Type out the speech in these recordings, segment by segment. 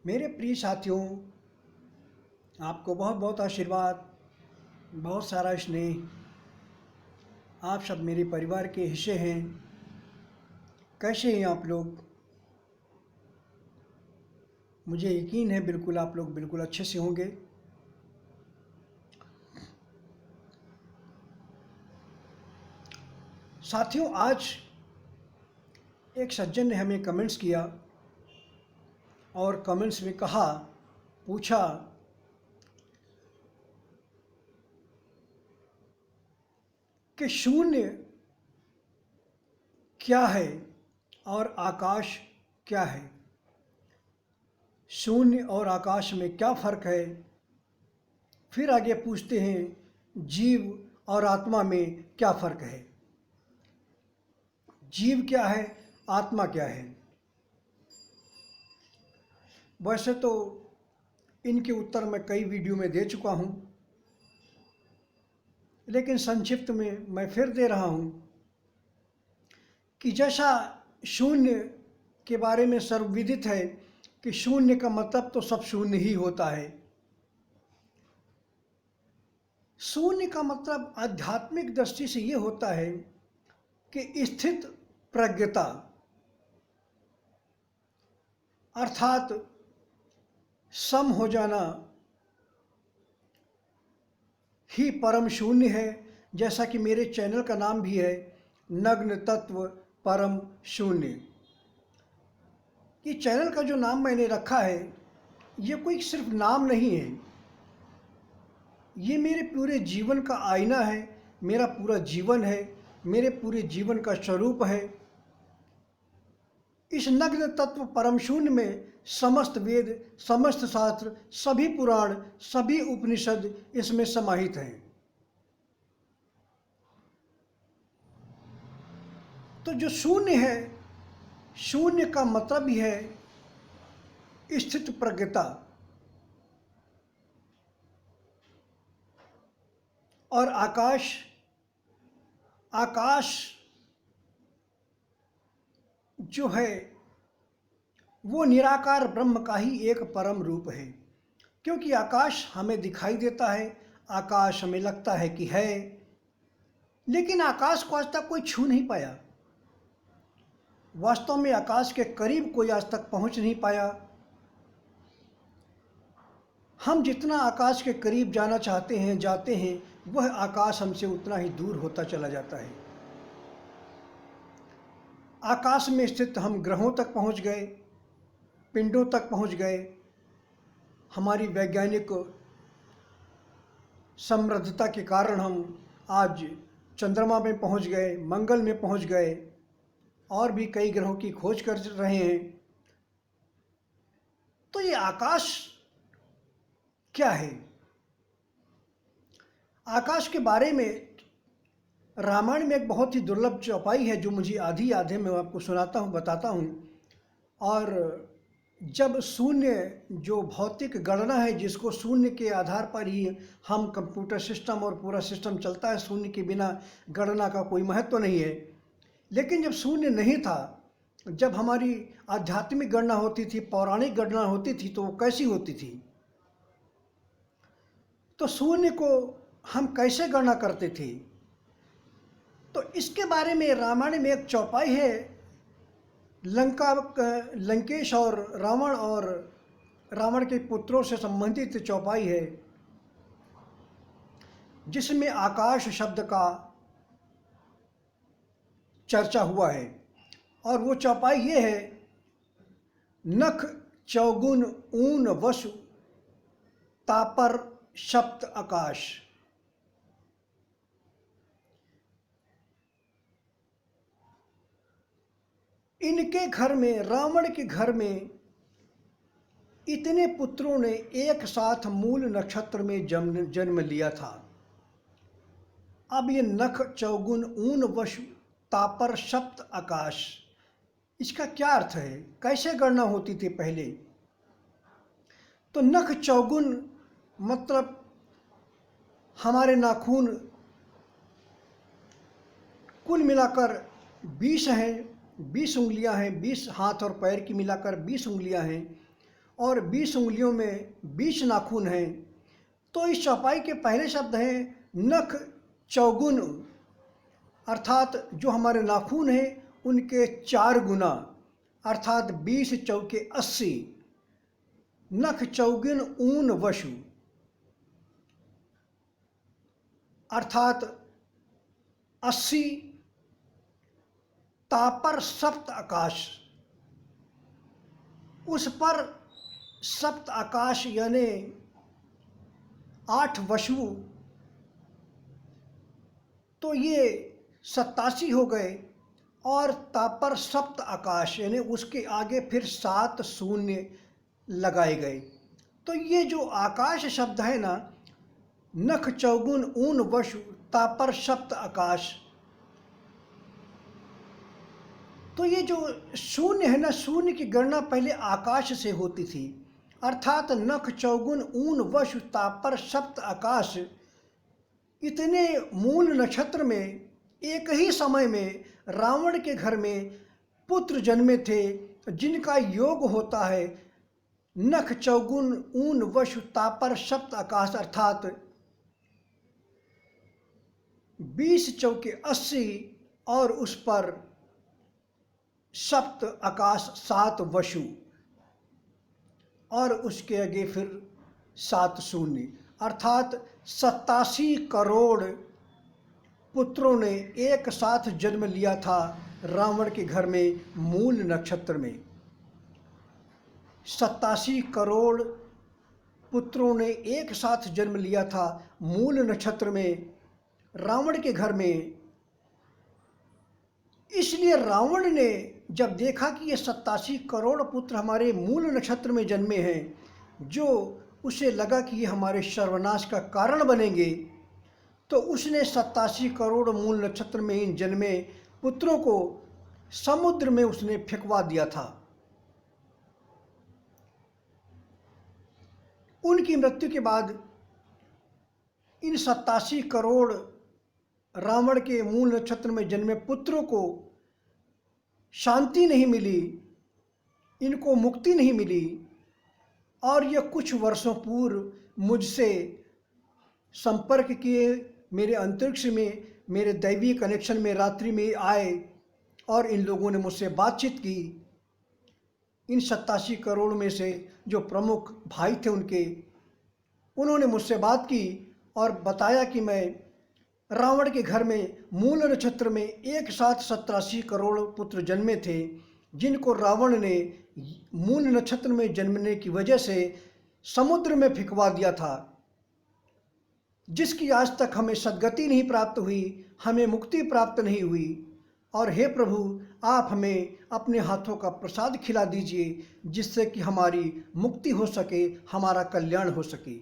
मेरे प्रिय साथियों, आपको बहुत बहुत आशीर्वाद, बहुत सारा स्नेह। आप सब मेरे परिवार के हिस्से हैं। कैसे हैं आप लोग? मुझे यकीन है बिल्कुल आप लोग बिल्कुल अच्छे से होंगे। साथियों, आज एक सज्जन ने हमें कमेंट्स किया और कमेंट्स में पूछा कि शून्य क्या है और आकाश क्या है। शून्य और आकाश में क्या फ़र्क है। फिर आगे पूछते हैं जीव और आत्मा में क्या फ़र्क है। जीव क्या है, आत्मा क्या है। वैसे तो इनके उत्तर मैं कई वीडियो में दे चुका हूँ, लेकिन संक्षिप्त में मैं फिर दे रहा हूँ कि जैसा शून्य के बारे में सर्वविदित है कि शून्य का मतलब तो सब शून्य ही होता है। शून्य का मतलब आध्यात्मिक दृष्टि से ये होता है कि स्थित प्रज्ञता, अर्थात सम हो जाना ही परम शून्य है। जैसा कि मेरे चैनल का नाम भी है, नग्न तत्व परम शून्य। ये चैनल का जो नाम मैंने रखा है, ये कोई सिर्फ नाम नहीं है, ये मेरे पूरे जीवन का आईना है। मेरा पूरा जीवन है, मेरे पूरे जीवन का स्वरूप है। इस नग्न तत्व परम शून्य में समस्त वेद, समस्त शास्त्र, सभी पुराण, सभी उपनिषद इसमें समाहित हैं। तो जो शून्य है, शून्य का मतलब ही है स्थित प्रज्ञता। और आकाश, आकाश जो है वो निराकार ब्रह्म का ही एक परम रूप है। क्योंकि आकाश हमें दिखाई देता है, आकाश हमें लगता है कि है, लेकिन आकाश को आज तक कोई छू नहीं पाया। वास्तव में आकाश के करीब कोई आज तक पहुंच नहीं पाया। हम जितना आकाश के करीब जाना चाहते हैं, जाते हैं, वह आकाश हमसे उतना ही दूर होता चला जाता है। आकाश में स्थित हम ग्रहों तक पहुंच गए, पिंडों तक पहुंच गए। हमारी वैज्ञानिक समृद्धता के कारण हम आज चंद्रमा में पहुंच गए, मंगल में पहुंच गए और भी कई ग्रहों की खोज कर रहे हैं। तो ये आकाश क्या है? आकाश के बारे में रामायण में एक बहुत ही दुर्लभ चौपाई है जो मुझे आधी आधे में आपको सुनाता हूँ, बताता हूँ। और जब शून्य, जो भौतिक गणना है जिसको शून्य के आधार पर ही हम कंप्यूटर सिस्टम और पूरा सिस्टम चलता है, शून्य के बिना गणना का कोई महत्व नहीं है। लेकिन जब शून्य नहीं था, जब हमारी आध्यात्मिक गणना होती थी, पौराणिक गणना होती थी, तो वो कैसी होती थी? तो शून्य को हम कैसे गणना करते थे? तो इसके बारे में रामायण में एक चौपाई है, लंकेश और रावण के पुत्रों से संबंधित चौपाई है, जिसमें आकाश शब्द का चर्चा हुआ है। और वो चौपाई ये है, नख चौगुन ऊन वसु तापर सप्त आकाश। इनके घर में, रावण के घर में इतने पुत्रों ने एक साथ मूल नक्षत्र में जन्म लिया था। अब ये नख चौगुन ऊन वसु तापर सप्त आकाश, इसका क्या अर्थ है? कैसे गणना होती थी पहले? तो नख चौगुन मतलब हमारे नाखून कुल मिलाकर 20 हैं, 20 उंगलियां हैं, 20 हाथ और पैर की मिलाकर 20 उंगलियां हैं। और 20 उंगलियों में 20 नाखून हैं। तो इस चौपाई के पहले शब्द हैं नख चौगुन, अर्थात जो हमारे नाखून हैं उनके 4 गुना, अर्थात 20 चौके 80। नख चौगुन ऊन वशु, अर्थात 80 तापर सप्त आकाश, उस पर सप्त आकाश यानी 8 वशु, तो ये 87 हो गए। और तापर सप्त आकाश यानी उसके आगे फिर 7 शून्य लगाए गए। तो ये जो आकाश शब्द है ना, नख चौगुन ऊन वशु तापर सप्त आकाश, तो ये जो शून्य है ना, शून्य की गणना पहले आकाश से होती थी, अर्थात नख चौगुन ऊन वशु तापर सप्त आकाश। इतने मूल नक्षत्र में एक ही समय में रावण के घर में पुत्र जन्मे थे जिनका योग होता है नख चौगुन ऊन वशु तापर सप्त आकाश, अर्थात 20 चौके 80 और उस पर सप्त आकाश 7 वशु और उसके आगे फिर 7 शून्य, अर्थात 87 करोड़ पुत्रों ने एक साथ जन्म लिया था रावण के घर में मूल नक्षत्र में। 87 करोड़ पुत्रों ने एक साथ जन्म लिया था मूल नक्षत्र में रावण के घर में। इसलिए रावण ने जब देखा कि ये 87 करोड़ पुत्र हमारे मूल नक्षत्र में जन्मे हैं, जो उसे लगा कि ये हमारे सर्वनाश का कारण बनेंगे, तो उसने 87 करोड़ मूल नक्षत्र में इन जन्मे पुत्रों को समुद्र में उसने फेंकवा दिया था। उनकी मृत्यु के बाद इन 87 करोड़ रावण के मूल नक्षत्र में जन्मे पुत्रों को शांति नहीं मिली, इनको मुक्ति नहीं मिली, और ये कुछ वर्षों पूर्व मुझसे संपर्क किए, मेरे अंतरिक्ष में मेरे दैवीय कनेक्शन में रात्रि में आए और इन लोगों ने मुझसे बातचीत की। इन 87 करोड़ में से जो प्रमुख भाई थे उन्होंने मुझसे बात की और बताया कि मैं रावण के घर में मूल नक्षत्र में एक साथ 87 करोड़ पुत्र जन्मे थे, जिनको रावण ने मूल नक्षत्र में जन्मने की वजह से समुद्र में फेंकवा दिया था, जिसकी आज तक हमें सद्गति नहीं प्राप्त हुई, हमें मुक्ति प्राप्त नहीं हुई। और हे प्रभु, आप हमें अपने हाथों का प्रसाद खिला दीजिए, जिससे कि हमारी मुक्ति हो सके, हमारा कल्याण हो सके।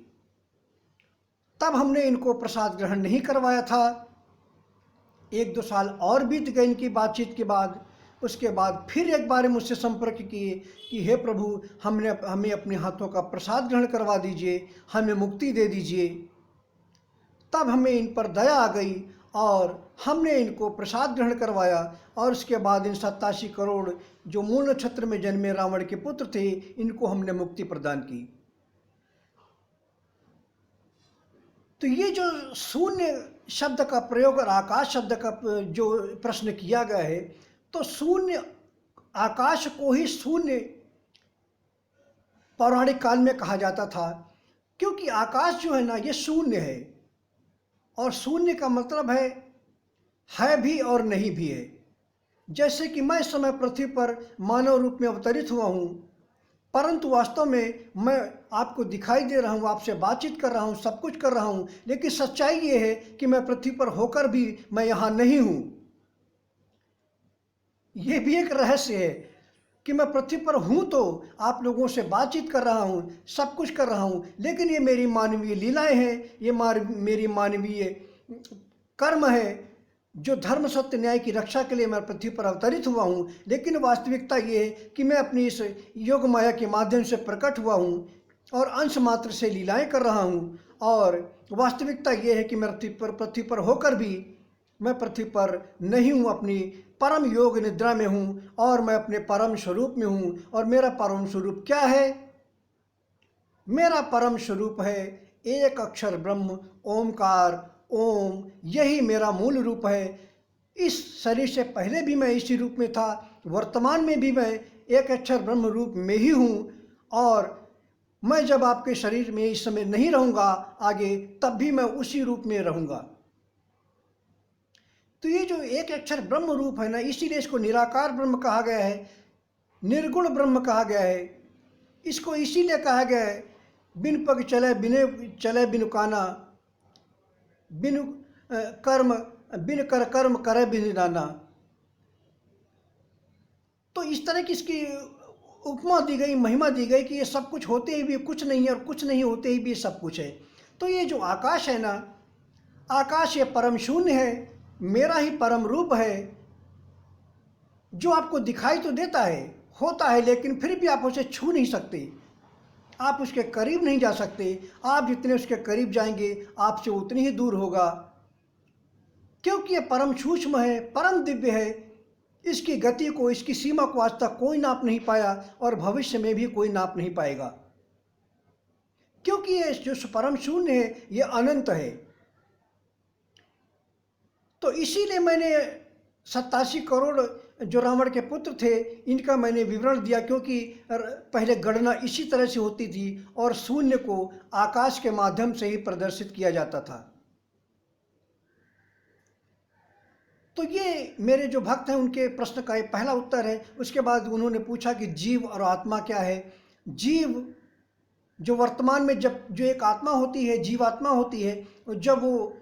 तब हमने इनको प्रसाद ग्रहण नहीं करवाया था। 1-2 साल और बीत गए इनकी बातचीत के बाद। उसके बाद फिर एक बार मुझसे संपर्क किए कि हे प्रभु, हमें अपने हाथों का प्रसाद ग्रहण करवा दीजिए, हमें मुक्ति दे दीजिए। तब हमें इन पर दया आ गई और हमने इनको प्रसाद ग्रहण करवाया, और उसके बाद इन 87 करोड़ जो मूल नक्षत्र में जन्मे रावण के पुत्र थे, इनको हमने मुक्ति प्रदान की। तो ये जो शून्य शब्द का प्रयोग और आकाश शब्द का जो प्रश्न किया गया है, तो शून्य, आकाश को ही शून्य पौराणिक काल में कहा जाता था, क्योंकि आकाश जो है ना, ये शून्य है, और शून्य का मतलब है भी और नहीं भी है। जैसे कि मैं इस समय पृथ्वी पर मानव रूप में अवतरित हुआ हूँ, परंतु वास्तव में मैं आपको दिखाई दे रहा हूँ, आपसे बातचीत कर रहा हूँ, सब कुछ कर रहा हूँ, लेकिन सच्चाई ये है कि मैं पृथ्वी पर होकर भी मैं यहाँ नहीं हूँ। ये भी एक रहस्य है कि मैं पृथ्वी पर हूँ तो आप लोगों से बातचीत कर रहा हूँ, सब कुछ कर रहा हूँ, लेकिन ये मेरी मानवीय लीलाएं हैं, ये मेरी मानवीय कर्म है, जो धर्म सत्य न्याय की रक्षा के लिए मैं पृथ्वी पर अवतरित हुआ हूँ। लेकिन वास्तविकता ये है कि मैं अपनी इस योग माया के माध्यम से प्रकट हुआ हूँ और अंश मात्र से लीलाएं कर रहा हूँ, और वास्तविकता ये है कि मैं पृथ्वी पर होकर भी मैं पृथ्वी पर नहीं हूँ, अपनी परम योग निद्रा में हूँ, और मैं अपने परम स्वरूप में हूँ। और मेरा परम स्वरूप क्या है? मेरा परम स्वरूप है एक अक्षर ब्रह्म ओमकार ओम, यही मेरा मूल रूप है। इस शरीर से पहले भी मैं इसी रूप में था, वर्तमान में भी मैं एक अक्षर ब्रह्म रूप में ही हूँ, और मैं जब आपके शरीर में इस समय नहीं रहूँगा आगे, तब भी मैं उसी रूप में रहूँगा। तो ये जो एक अक्षर ब्रह्म रूप है ना, इसीलिए इसको निराकार ब्रह्म कहा गया है, निर्गुण ब्रह्म कहा गया है। इसको इसीलिए कहा गया है बिन पग चले बिने चले बिनु काना, बिनु कर्म बिन कर कर्म करे बिन नाना। तो इस तरह की इसकी उपमा दी गई, महिमा दी गई कि ये सब कुछ होते ही भी कुछ नहीं है और कुछ नहीं होते ही भी सब कुछ है। तो ये जो आकाश है ना, आकाश ये परम शून्य है, मेरा ही परम रूप है, जो आपको दिखाई तो देता है, होता है, लेकिन फिर भी आप उसे छू नहीं सकते, आप उसके करीब नहीं जा सकते। आप जितने उसके करीब जाएंगे आपसे उतनी ही दूर होगा, क्योंकि ये परम सूक्ष्म है, परम दिव्य है। इसकी गति को, इसकी सीमा को आज तक कोई नाप नहीं पाया और भविष्य में भी कोई नाप नहीं पाएगा, क्योंकि ये जो परम शून्य है ये अनंत है। तो इसीलिए मैंने 87 करोड़ जो रावण के पुत्र थे इनका मैंने विवरण दिया, क्योंकि पहले गणना इसी तरह से होती थी और शून्य को आकाश के माध्यम से ही प्रदर्शित किया जाता था। तो ये मेरे जो भक्त हैं उनके प्रश्न का ये पहला उत्तर है। उसके बाद उन्होंने पूछा कि जीव और आत्मा क्या है। जीव जो वर्तमान में जब जो एक आत्मा होती है, जीवात्मा होती है, जब वो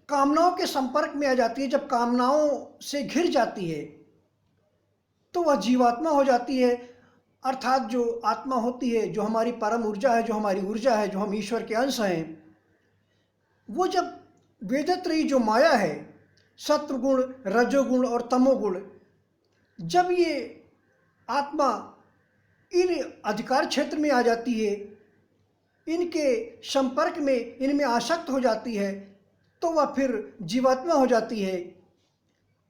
कामनाओं के संपर्क में आ जाती है, जब कामनाओं से घिर जाती है, तो वह जीवात्मा हो जाती है। अर्थात जो आत्मा होती है, जो हमारी परम ऊर्जा है, जो हमारी ऊर्जा है, जो हम ईश्वर के अंश हैं, वो जब वेदत्रयी जो माया है, सत्वगुण, रजोगुण और तमोगुण, जब ये आत्मा इन अधिकार क्षेत्र में आ जाती है, इनके संपर्क में, इनमें आसक्त हो जाती है, तो वह फिर जीवात्मा हो जाती है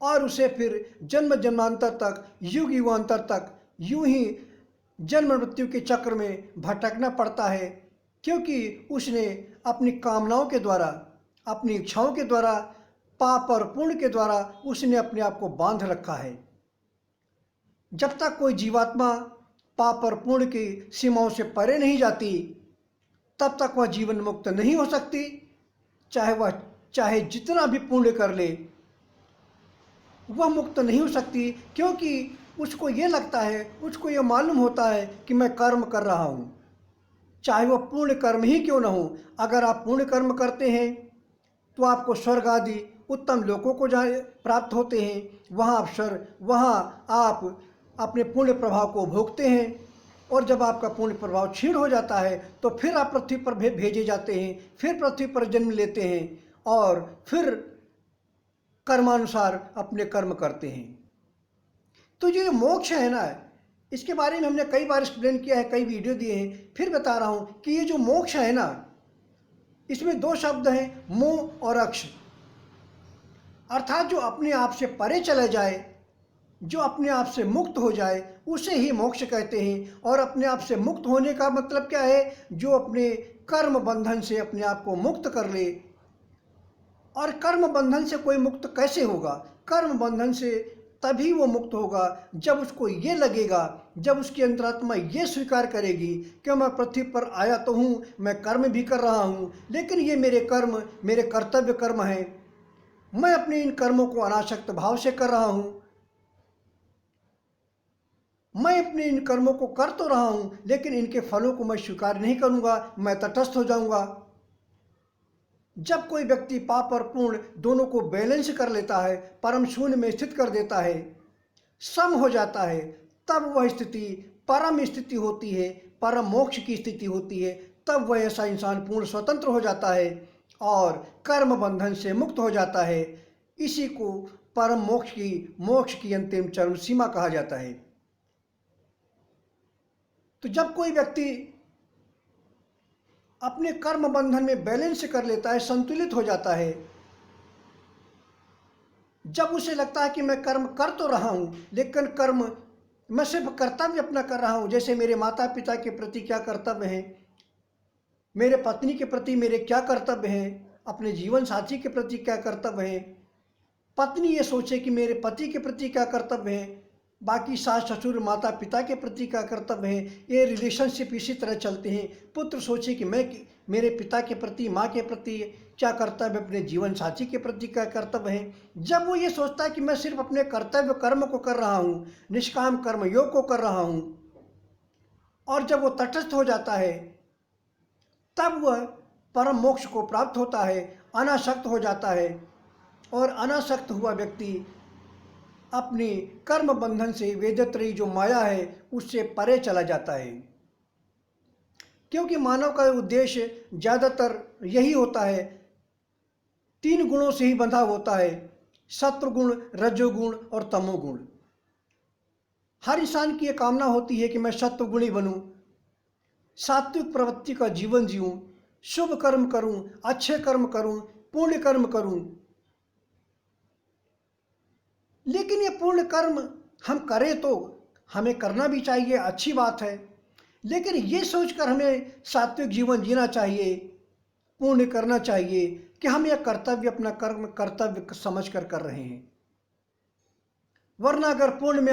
और उसे फिर जन्म जन्मांतर तक, युग युगांतर तक यूं ही जन्म मृत्यु के चक्र में भटकना पड़ता है, क्योंकि उसने अपनी कामनाओं के द्वारा, अपनी इच्छाओं के द्वारा, पाप और पुण्य के द्वारा उसने अपने आप को बांध रखा है। जब तक कोई जीवात्मा पाप और पुण्य की सीमाओं से परे नहीं जाती, तब तक वह जीवन मुक्त नहीं हो सकती। चाहे जितना भी पुण्य कर ले, वह मुक्त नहीं हो सकती, क्योंकि उसको ये लगता है, उसको ये मालूम होता है कि मैं कर्म कर रहा हूँ, चाहे वह पूर्ण कर्म ही क्यों न हो। अगर आप पूर्ण कर्म करते हैं तो आपको स्वर्ग आदि उत्तम लोकों को प्राप्त होते हैं, वहाँ आप अपने पुण्य प्रभाव को भोगते हैं, और जब आपका पुण्य प्रभाव क्षीण हो जाता है तो फिर आप पृथ्वी पर भेजे जाते हैं, फिर पृथ्वी पर जन्म लेते हैं और फिर कर्मानुसार अपने कर्म करते हैं। तो जो मोक्ष है ना, इसके बारे में हमने कई बार एक्सप्लेन किया है, कई वीडियो दिए हैं, फिर बता रहा हूँ कि ये जो मोक्ष है ना, इसमें दो शब्द हैं, मोह और अक्ष। अर्थात जो अपने आप से परे चले जाए, जो अपने आप से मुक्त हो जाए, उसे ही मोक्ष कहते हैं। और अपने आप से मुक्त होने का मतलब क्या है? जो अपने कर्म बंधन से अपने आप को मुक्त कर ले। और कर्म बंधन से कोई मुक्त कैसे होगा? कर्म बंधन से तभी वो मुक्त होगा जब उसको ये लगेगा, जब उसकी अंतरात्मा ये स्वीकार करेगी कि मैं पृथ्वी पर आया तो हूँ, मैं कर्म भी कर रहा हूँ, लेकिन ये मेरे कर्म, मेरे कर्तव्य कर्म हैं, मैं अपने इन कर्मों को अनासक्त भाव से कर रहा हूँ, मैं अपने इन कर्मों को कर तो रहा हूँ, लेकिन इनके फलों को मैं स्वीकार नहीं करूँगा, मैं तटस्थ हो जाऊँगा। जब कोई व्यक्ति पाप और पुण्य दोनों को बैलेंस कर लेता है, परम शून्य में स्थित कर देता है, सम हो जाता है, तब वह स्थिति परम स्थिति होती है, परम मोक्ष की स्थिति होती है। तब वह ऐसा इंसान पूर्ण स्वतंत्र हो जाता है और कर्म बंधन से मुक्त हो जाता है। इसी को परम मोक्ष की अंतिम चरम सीमा कहा जाता है। तो जब कोई व्यक्ति अपने कर्म बंधन में बैलेंस कर लेता है, संतुलित हो जाता है, जब उसे लगता है कि मैं कर्म कर तो रहा हूँ, लेकिन कर्म मैं सिर्फ कर्तव्य अपना कर रहा हूँ। जैसे मेरे माता पिता के प्रति क्या कर्तव्य हैं, मेरे पत्नी के प्रति मेरे क्या कर्तव्य हैं, अपने जीवन साथी के प्रति क्या कर्तव्य हैं, पत्नी ये सोचे कि मेरे पति के प्रति क्या कर्तव्य है, बाकी सास ससुर माता पिता के प्रति क्या कर्तव्य है। ये रिलेशनशिप इसी तरह चलते हैं। पुत्र सोचे कि मैं मेरे पिता के प्रति माँ के प्रति क्या कर्तव्य, अपने जीवन साथी के प्रति क्या कर्तव्य है। जब वो ये सोचता है कि मैं सिर्फ अपने कर्तव्य कर्म को कर रहा हूँ, निष्काम कर्म योग को कर रहा हूँ, और जब वो तटस्थ हो जाता है तब वह परम मोक्ष को प्राप्त होता है, अनासक्त हो जाता है। और अनासक्त हुआ व्यक्ति अपनी कर्म बंधन से, वेदत्रयी जो माया है उससे परे चला जाता है। क्योंकि मानव का उद्देश्य ज़्यादातर यही होता है, 3 गुणों से ही बंधा होता है, सत्वगुण, रजोगुण और तमोगुण। हर इंसान की ये कामना होती है कि मैं सत्वगुणी बनूं, सात्विक प्रवृत्ति का जीवन जीऊं, शुभ कर्म करूं, अच्छे कर्म करूं, पुण्य कर्म करूं। लेकिन ये पूर्ण कर्म हम करें तो हमें करना भी चाहिए, अच्छी बात है, लेकिन ये सोचकर हमें सात्विक जीवन जीना चाहिए, पूर्ण करना चाहिए कि हम यह कर्तव्य अपना कर्म कर्तव्य समझ कर रहे हैं। वरना अगर पुण्य में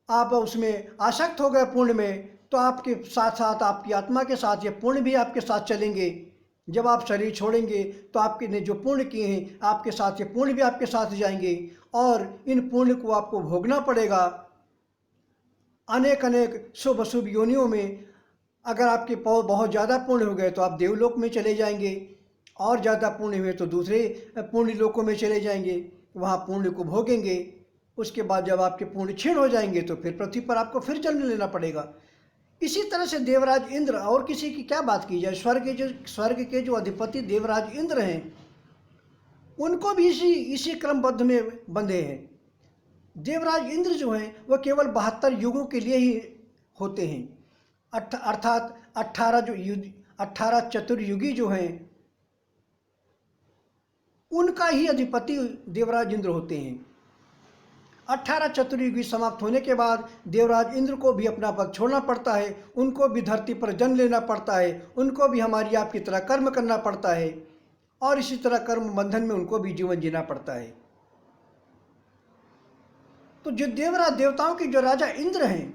आप उसमें आसक्त हो गए पुण्य में, तो आपके साथ साथ आपकी आत्मा के साथ ये पुण्य भी आपके साथ चलेंगे। जब आप शरीर छोड़ेंगे तो आपके ने जो पुण्य किए हैं आपके साथ, ये पुण्य भी आपके साथ जाएंगे और इन पुण्य को आपको भोगना पड़ेगा अनेक अनेक शुभ अशुभ योनियों में। अगर आपके बहुत ज़्यादा पुण्य हो गए तो आप देवलोक में चले जाएंगे, और ज़्यादा पुण्य हुए तो दूसरे पुण्य लोकों में चले जाएंगे, वहाँ पुण्य को भोगेंगे। उसके बाद जब आपके पुण्य क्षीण हो जाएंगे तो फिर पृथ्वी पर आपको फिर जन्म लेना पड़ेगा। इसी तरह से देवराज इंद्र, और किसी की क्या बात की जाए, स्वर्ग के जो अधिपति देवराज इंद्र हैं उनको भी इसी क्रमबद्ध में बंधे हैं। देवराज इंद्र जो हैं वह केवल 72 युगों के लिए ही होते हैं, अर्थात 18 चतुर्युगी जो हैं उनका ही अधिपति देवराज इंद्र होते हैं। 18 चतुर्युगी समाप्त होने के बाद देवराज इंद्र को भी अपना पद छोड़ना पड़ता है, उनको भी धरती पर जन्म लेना पड़ता है, उनको भी हमारी आपकी तरह कर्म करना पड़ता है, और इसी तरह कर्म बंधन में उनको भी जीवन जीना पड़ता है। तो जो देवताओं के जो राजा इंद्र हैं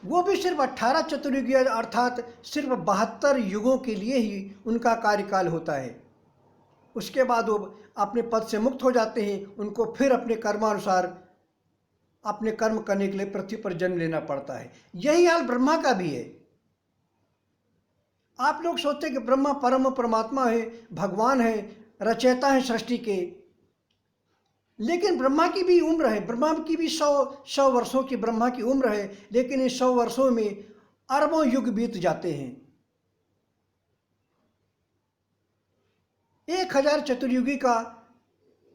वो भी सिर्फ 18 चतुर्युगी अर्थात सिर्फ 72 युगों के लिए ही उनका कार्यकाल होता है। उसके बाद वो अपने पद से मुक्त हो जाते हैं, उनको फिर अपने कर्मानुसार अपने कर्म करने के लिए पृथ्वी पर जन्म लेना पड़ता है। यही हाल ब्रह्मा का भी है। आप लोग सोचते हैं कि ब्रह्मा परम परमात्मा है, भगवान है, रचयिता है सृष्टि के, लेकिन ब्रह्मा की भी उम्र है, ब्रह्मा की भी 100 वर्षों की ब्रह्मा की उम्र है, लेकिन इस 100 वर्षों में अरबों युग बीत जाते हैं। 1000 चतुर्युगी का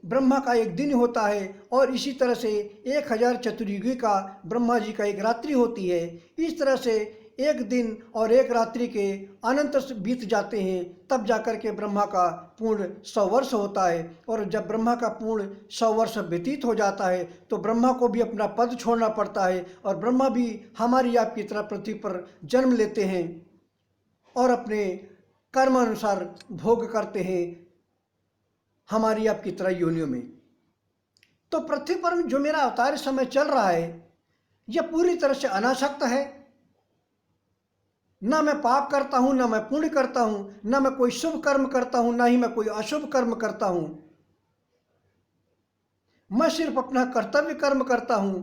ब्रह्मा का एक दिन होता है, और इसी तरह से 1000 चतुर्युगी का ब्रह्मा जी का एक रात्रि होती है। इस तरह से एक दिन और एक रात्रि के अनंत बीत जाते हैं, तब जाकर के ब्रह्मा का पूर्ण 100 वर्ष होता है। और जब ब्रह्मा का पूर्ण 100 वर्ष व्यतीत हो जाता है तो ब्रह्मा को भी अपना पद छोड़ना पड़ता है, और ब्रह्मा भी हमारी आपकी तरह पृथ्वी पर जन्म लेते हैं और अपने कर्मानुसार भोग करते हैं हमारी आपकी तरह योनियों में। तो पृथ्वी पर जो मेरा अवतार समय चल रहा है यह पूरी तरह से अनासक्त है। ना मैं पाप करता हूं, ना मैं पुण्य करता हूं, ना मैं कोई शुभ कर्म करता हूं, ना ही मैं कोई अशुभ कर्म करता हूं। मैं सिर्फ अपना कर्तव्य कर्म करता हूं,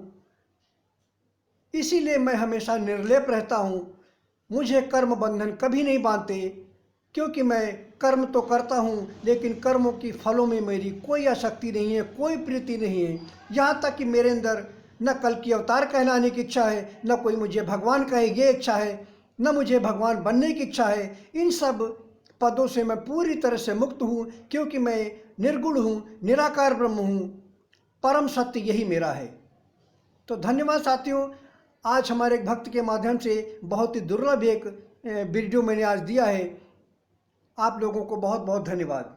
इसीलिए मैं हमेशा निर्लेप रहता हूं। मुझे कर्म बंधन कभी नहीं बांधते, क्योंकि मैं कर्म तो करता हूँ लेकिन कर्मों की फलों में मेरी कोई आसक्ति नहीं है, कोई प्रीति नहीं है। यहाँ तक कि मेरे अंदर न कल की अवतार कहलाने की इच्छा है, न कोई मुझे भगवान कहे ये इच्छा है, न मुझे भगवान बनने की इच्छा है। इन सब पदों से मैं पूरी तरह से मुक्त हूँ, क्योंकि मैं निर्गुण हूँ, निराकार ब्रह्म हूँ, परम सत्य यही मेरा है। तो धन्यवाद साथियों, आज हमारे एक भक्त के माध्यम से बहुत ही दुर्लभ एक वीडियो मैंने आज दिया है। आप लोगों को बहुत बहुत धन्यवाद।